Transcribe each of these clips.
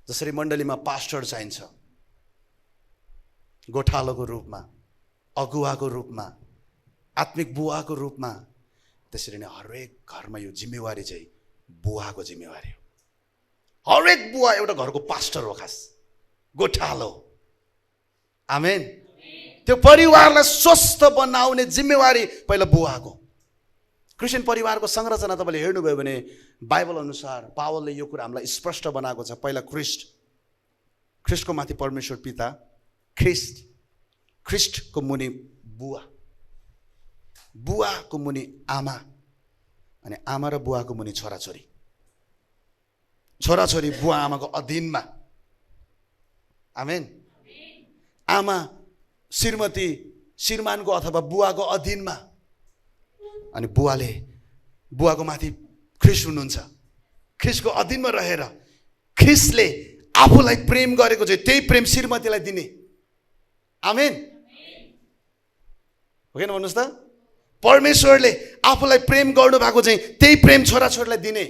जसरी मण्डलीमा पास्टर चाहिन्छ, गोठालोको रूपमा, अगुवाको रूपमा, आत्मिक बुवाको रूपमा, त्यसरी नै हरेक घरमा यो जिम्मेवारी चाहिँ बुवाको जिम्मेवारी हो। हरेक बुवा एउटा घरको पास्टर हो, खास गोठालो। आमेन। त्यो परिवारलाई स्वस्थ बनाउने जिम्मेवारी पहिला बुवाको। क्रिस्चियन परिवारको संरचना तपाईँले हेर्नुभयो भने बाइबल अनुसार पावलले यो कुरा हामीलाई स्पष्ट बनाएको छ। पहिला ख्रिस्टको माथि परमेश्वर पिता, ख्रिस्टको मुनि बुवा, बुवाको मुनि आमा, अनि आमा र बुवाको मुनि छोराछोरी, छोराछोरी बुवा आमाको अधीनमा। आमेन। आमा श्रीमती श्रीमानको अथवा बुवाको अधीनमा, अनि बुवाको माथि ख्रिस्ट हुनुहुन्छ। ख्रिस्टको अधीनमा रहेर ख्रिस्टले आफूलाई प्रेम गरेको चाहिँ त्यही प्रेम श्रीमतीलाई दिने। आमेन। हो किन भन्नुहोस् त? परमेश्वरले आफूलाई प्रेम गर्नुभएको चाहिँ त्यही प्रेम छोराछोरीलाई दिने,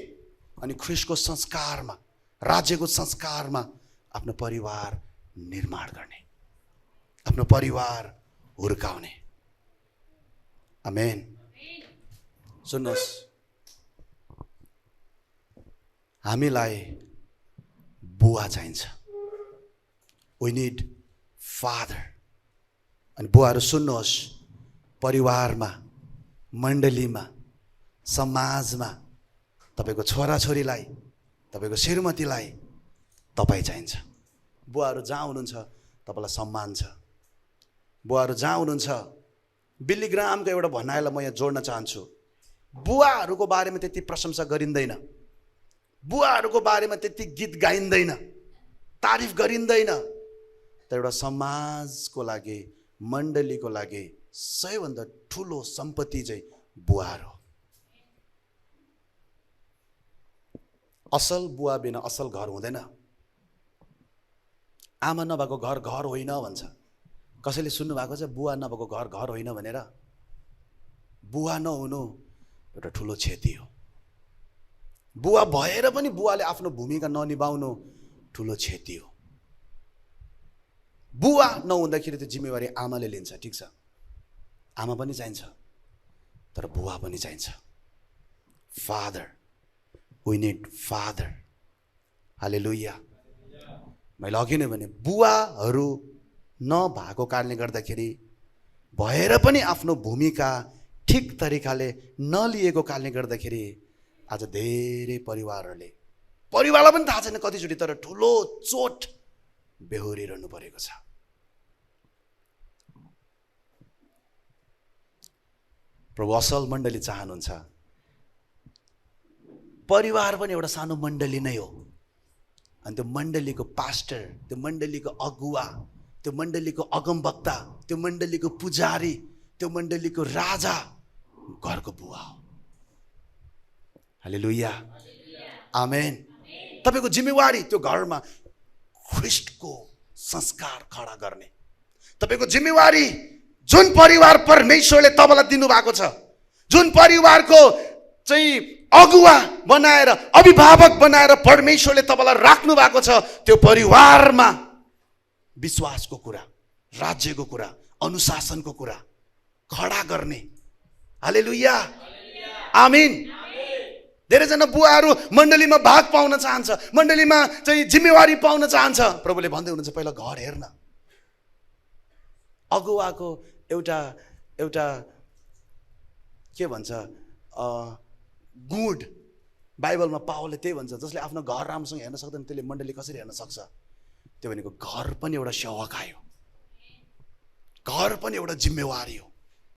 अनि ख्रिस्टको संस्कारमा, राज्यको संस्कारमा आफ्नो परिवार निर्माण गर्ने, आफ्नो परिवार हुर्काउने। आमेन। सुन्नुहोस्, हामीलाई बुवा चाहिन्छ। We need father. अनि बुवाहरू सुन्नुहोस्, परिवारमा, मण्डलीमा, समाजमा तपाईँको छोराछोरीलाई, तपाईँको श्रीमतीलाई तपाईँ चाहिन्छ। बुवाहरू जहाँ हुनुहुन्छ तपाईँलाई सम्मान छ। बुवाहरू जहाँ हुनुहुन्छ, बिल्ली ग्रामको एउटा भनाइलाई म यहाँ जोड्न चाहन्छु। बुवाहरूको बारेमा त्यति प्रशंसा गरिँदैन, बुवाहरूको बारेमा त्यति गीत गाइँदैन, तारिफ गरिँदैन, तर एउटा समाजको लागि, मण्डलीको लागि सबैभन्दा ठुलो सम्पत्ति चाहिँ बुवाहरू हो। असल बुवा बिना असल घर हुँदैन। आमा नभएको घर घर होइन भन्छ। कसैले सुन्नुभएको छ बुवा नभएको घर घर होइन भनेर? बुवा नहुनु एउटा ठुलो क्षति हो। बुवा भएर पनि बुवाले आफ्नो भूमिका ननिभाउनु ठुलो क्षति हो। बुवा नहुँदाखेरि त्यो जिम्मेवारी आमाले लिन्छ। ठिक छ, आमा पनि चाहिन्छ, तर बुवा पनि चाहिन्छ। Father, we need father. Hallelujah. मैले अघि नै भने बुवाहरू नभएको कारणले गर्दाखेरि, भएर पनि आफ्नो भूमिका ठिक तरिकाले नलिएको कारणले गर्दाखेरि आज धेरै परिवारलाई पनि थाहा छैन कतिचोटि, तर ठुलो चोट बेहोरिरहनु परेको छ। प्रभु असल मण्डली चाहनुहुन्छ। परिवार पनि एउटा सानो मण्डली नै हो, अनि त्यो मण्डलीको पास्टर, त्यो मण्डलीको अगुवा, त्यो मण्डलीको अगमवक्ता, त्यो मण्डलीको पुजारी, त्यो मण्डलीको राजा घरको बुवा हो। हालेलुया। आमेन। तपाईको जिम्मेवारी त्यो घरमा ख्रिस्टको संस्कार खडा गर्ने। तपाईको जिम्मेवारी जुन परिवार परमेश्वरले तपाईलाई दिनुभएको छ, जुन परिवारको चाहिँ अगुवा बनाएर, अभिभावक बनाएर परमेश्वरले तपाईलाई राख्नु भएको छ, त्यो परिवारमा विश्वासको कुरा, राज्यको कुरा, अनुशासनको कुरा खडा गर्ने। हालेलुया। आमीन। धेरैजना बुवाहरू मण्डलीमा भाग पाउन चाहन्छ, मण्डलीमा चाहिँ जिम्मेवारी पाउन चाहन्छ। प्रभुले भन्दै हुनुहुन्छ पहिला घर हेर्न। अगुवाको एउटा के भन्छ गुड, बाइबलमा पावलले त्यही भन्छ, जसले आफ्नो घर राम्रोसँग हेर्न सक्दैन त्यसले मण्डली कसरी हेर्न सक्छ? त्यो भनेको घर पनि एउटा सेवकाई हो, घर पनि एउटा जिम्मेवारी हो।